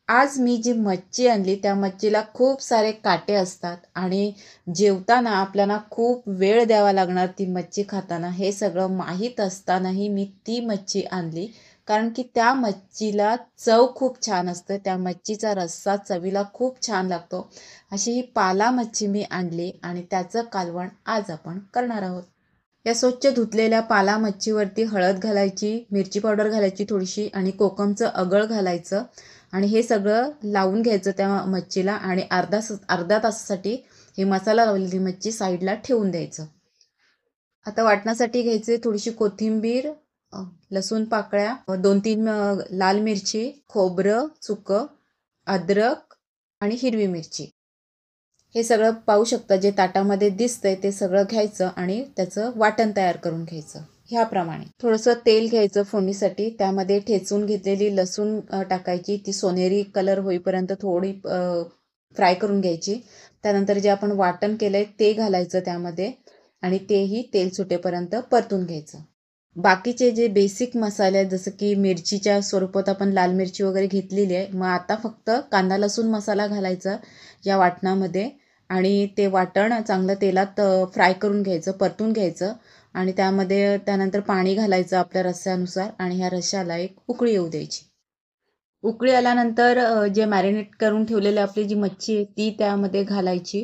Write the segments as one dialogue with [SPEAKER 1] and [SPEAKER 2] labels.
[SPEAKER 1] आज मी जी मच्छी आणली त्या मच्छीला खूप सारे काटे असतात आणि जेवताना आपल्याला खूप वेळ द्यावा लागणार ती मच्छी खाताना, हे सगळं माहीत असतानाही मी ती मच्छी आणली. कारण की त्या मच्छीला चव खूप छान असते. त्या मच्छीचा रस्सा चवीला खूप छान लागतो. अशी ही पाला मच्छी मी आणली आणि त्याचं कालवण आज आपण करणार आहोत. या स्वच्छ धुतलेल्या पाला मच्छीवरती हळद घालायची, मिरची पावडर घालायची थोडीशी आणि कोकमचं अगळ घालायचं आणि हे सगळं लावून घ्यायचं त्या मच्छीला आणि अर्धा तासासाठी हे मसाला लावलेली मच्छी साईडला ठेवून द्यायचं. आता वाटण्यासाठी घ्यायचे थोडीशी कोथिंबीर, लसूण पाकळ्या, 2-3 लाल मिरची, खोबरं सुकं, अद्रक आणि हिरवी मिरची. हे सगळं पाहू शकता जे ताटामध्ये दिसतंय ते सगळं घ्यायचं आणि त्याचं वाटण तयार करून घ्यायचं. ह्याप्रमाणे थोडंसं तेल घ्यायचं फोडणीसाठी. त्यामध्ये ठेचून घेतलेली लसूण टाकायची. ती सोनेरी कलर होईपर्यंत थोडी फ्राय करून घ्यायची. त्यानंतर जे आपण वाटण केलंय ते घालायचं त्यामध्ये आणि तेही तेल सुटेपर्यंत परतून घ्यायचं. बाकीचे जे बेसिक मसाले आहेत जसं की मिरचीच्या स्वरूपात आपण लाल मिरची वगैरे घेतलेली आहे. मग आता फक्त कांदा लसूण मसाला घालायचा या वाटणामध्ये आणि ते वाटण चांगलं तेलात फ्राय करून घ्यायचं, परतून घ्यायचं आणि त्यामध्ये त्यानंतर पाणी घालायचं आपल्या रस्स्यानुसार आणि ह्या रश्श्याला एक उकळी येऊ द्यायची. उकळी आल्यानंतर जे मॅरिनेट करून ठेवलेली आपली जी मच्छी आहे ती त्यामध्ये घालायची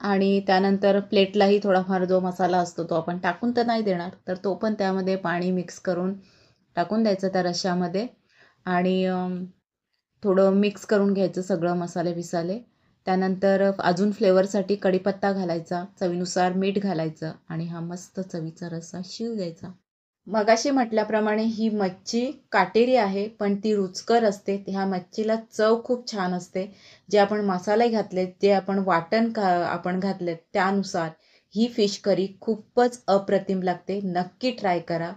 [SPEAKER 1] आणि त्यानंतर प्लेटलाही थोडाफार जो मसाला असतो तो आपण टाकून तर नाही देणार, तर तो पण त्यामध्ये पाणी मिक्स करून टाकून द्यायचं त्या रश्श्यामध्ये आणि थोडं मिक्स करून घ्यायचं सगळं मसाले बिसाले. त्यानंतर अजून फ्लेवरसाठी कढीपत्ता घालायचा, चवीनुसार मीठ घालायचं आणि हा मस्त चवीचा रस्सा शिव द्यायचा. मगाशी म्हटल्याप्रमाणे ही मच्छी काटेरी आहे, पण ती रुचकर असते. ह्या मच्छीला चव खूप छान असते. जे आपण मसाले घातलेत, जे आपण आपण घातलेत त्यानुसार ही फिश करी खूपच अप्रतिम लागते. नक्की ट्राय करा.